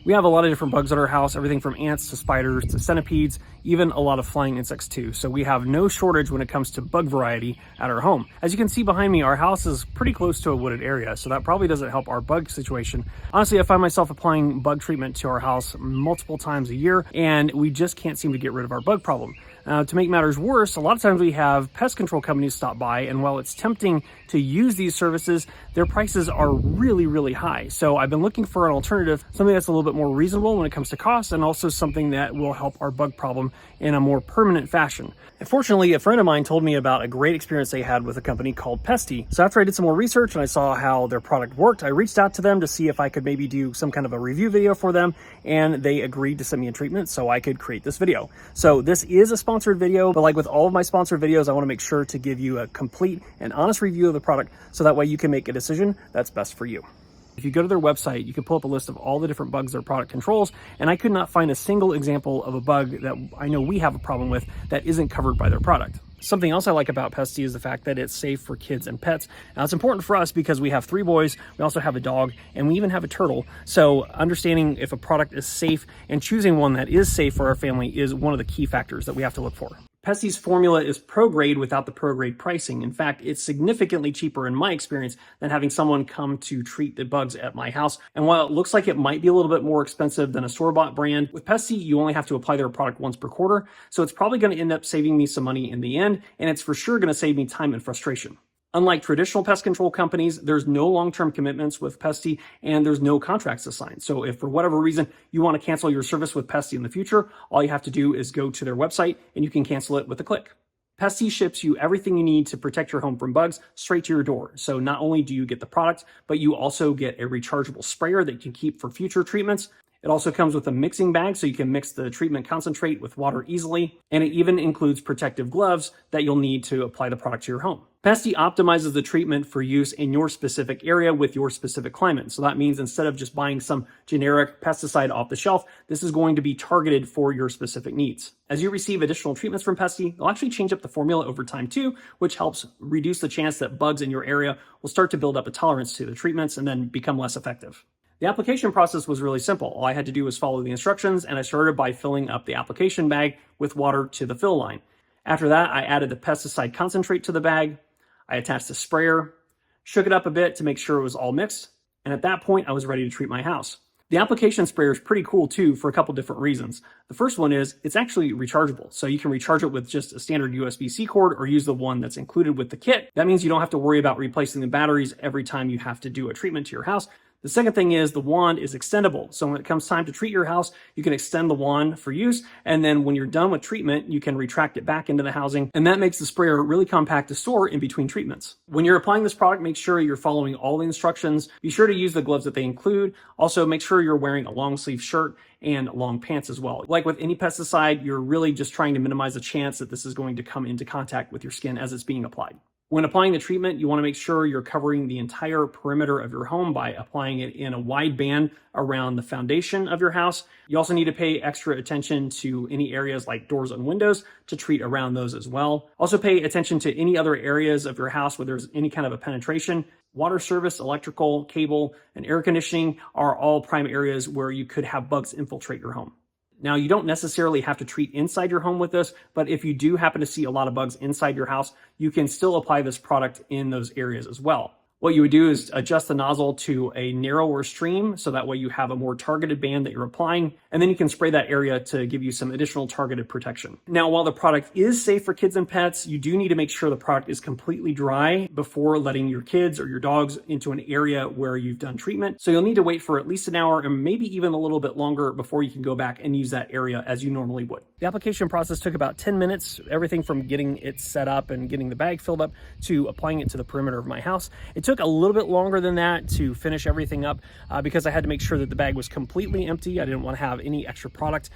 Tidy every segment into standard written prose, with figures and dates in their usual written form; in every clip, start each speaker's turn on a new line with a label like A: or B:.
A: We have a lot of different bugs at our house, everything from ants to spiders to centipedes, even a lot of flying insects too. So we have no shortage when it comes to bug variety at our home. As you can see behind me, our house is pretty close to a wooded area, so that probably doesn't help our bug situation. Honestly, I find myself applying bug treatment to our house multiple times a year, and we just can't seem to get rid of our bug problem. To make matters worse, a lot of times we have pest control companies stop by, and while it's tempting to use these services, their prices are really, really high. So I've been looking for an alternative, something that's a little bit more reasonable when it comes to cost, and also something that will help our bug problem in a more permanent fashion. And fortunately, a friend of mine told me about a great experience they had with a company called Pestie. So after I did some more research and I saw how their product worked, I reached out to them to see if I could maybe do some kind of a review video for them, and they agreed to send me a treatment so I could create this video. So this is a sponsored video, but like with all of my sponsored videos, I want to make sure to give you a complete and honest review of the product so that way you can make a decision that's best for you. If you go to their website, you can pull up a list of all the different bugs their product controls, and I could not find a single example of a bug that I know we have a problem with that isn't covered by their product. Something else I like about Pestie is the fact that it's safe for kids and pets. Now, it's important for us because we have 3 boys, we also have a dog, and we even have a turtle. So understanding if a product is safe and choosing one that is safe for our family is one of the key factors that we have to look for. Pestie's formula is pro-grade without the pro-grade pricing. In fact, it's significantly cheaper in my experience than having someone come to treat the bugs at my house. And while it looks like it might be a little bit more expensive than a store-bought brand, with Pestie, you only have to apply their product once per quarter. So it's probably going to end up saving me some money in the end, and it's for sure going to save me time and frustration. Unlike traditional pest control companies, there's no long-term commitments with Pestie, and there's no contracts to sign. So if for whatever reason you want to cancel your service with Pestie in the future, all you have to do is go to their website and you can cancel it with a click. Pestie ships you everything you need to protect your home from bugs straight to your door. So not only do you get the product, but you also get a rechargeable sprayer that you can keep for future treatments. It also comes with a mixing bag so you can mix the treatment concentrate with water easily, and it even includes protective gloves that you'll need to apply the product to your home. Pestie optimizes the treatment for use in your specific area with your specific climate. So that means instead of just buying some generic pesticide off the shelf, this is going to be targeted for your specific needs. As you receive additional treatments from Pestie, they'll actually change up the formula over time too, which helps reduce the chance that bugs in your area will start to build up a tolerance to the treatments and then become less effective. The application process was really simple. All I had to do was follow the instructions, and I started by filling up the application bag with water to the fill line. After that, I added the pesticide concentrate to the bag. I attached the sprayer, shook it up a bit to make sure it was all mixed, and at that point, I was ready to treat my house. The application sprayer is pretty cool too for a couple different reasons. The first one is it's actually rechargeable, so you can recharge it with just a standard USB-C cord or use the one that's included with the kit. That means you don't have to worry about replacing the batteries every time you have to do a treatment to your house. The second thing is the wand is extendable. So when it comes time to treat your house, you can extend the wand for use. And then when you're done with treatment, you can retract it back into the housing. And that makes the sprayer really compact to store in between treatments. When you're applying this product, make sure you're following all the instructions. Be sure to use the gloves that they include. Also, make sure you're wearing a long sleeve shirt and long pants as well. Like with any pesticide, you're really just trying to minimize the chance that this is going to come into contact with your skin as it's being applied. When applying the treatment, you want to make sure you're covering the entire perimeter of your home by applying it in a wide band around the foundation of your house. You also need to pay extra attention to any areas like doors and windows to treat around those as well. Also pay attention to any other areas of your house where there's any kind of a penetration. Water service, electrical, cable, and air conditioning are all prime areas where you could have bugs infiltrate your home. Now, you don't necessarily have to treat inside your home with this, but if you do happen to see a lot of bugs inside your house, you can still apply this product in those areas as well. What you would do is adjust the nozzle to a narrower stream, so that way you have a more targeted band that you're applying, and then you can spray that area to give you some additional targeted protection. Now, while the product is safe for kids and pets, you do need to make sure the product is completely dry before letting your kids or your dogs into an area where you've done treatment. So you'll need to wait for at least an hour and maybe even a little bit longer before you can go back and use that area as you normally would. The application process took about 10 minutes, everything from getting it set up and getting the bag filled up to applying it to the perimeter of my house. It took a little bit longer than that to finish everything up because I had to make sure that the bag was completely empty. I didn't want to have any extra product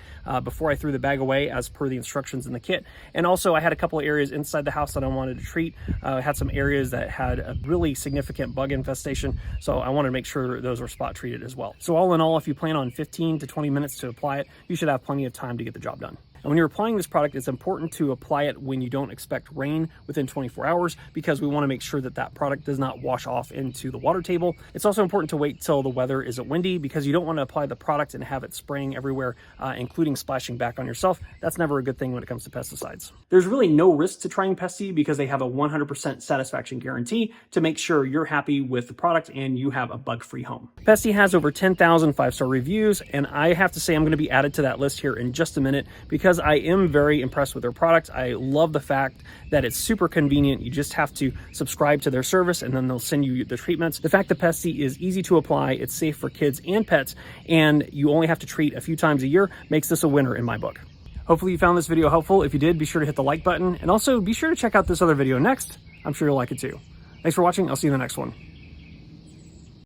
A: before I threw the bag away as per the instructions in the kit. And also I had a couple of areas inside the house that I wanted to treat. I had some areas that had a really significant bug infestation, so I wanted to make sure those were spot treated as well. So all in all, if you plan on 15 to 20 minutes to apply it, you should have plenty of time to get the job done. And when you're applying this product, it's important to apply it when you don't expect rain within 24 hours because we want to make sure that that product does not wash off into the water table. It's also important to wait till the weather isn't windy because you don't want to apply the product and have it spraying everywhere, including splashing back on yourself. That's never a good thing when it comes to pesticides. There's really no risk to trying Pestie because they have a 100% satisfaction guarantee to make sure you're happy with the product and you have a bug-free home. Pestie has over 10,000 5-star reviews, and I have to say I'm going to be added to that list here in just a minute because I am very impressed with their product. I love the fact that it's super convenient. You just have to subscribe to their service and then they'll send you the treatments. The fact that Pestie is easy to apply, it's safe for kids and pets, and you only have to treat a few times a year makes this a winner in my book. Hopefully you found this video helpful. If you did, be sure to hit the like button and also be sure to check out this other video next. I'm sure you'll like it too. Thanks for watching. I'll see you in the next one.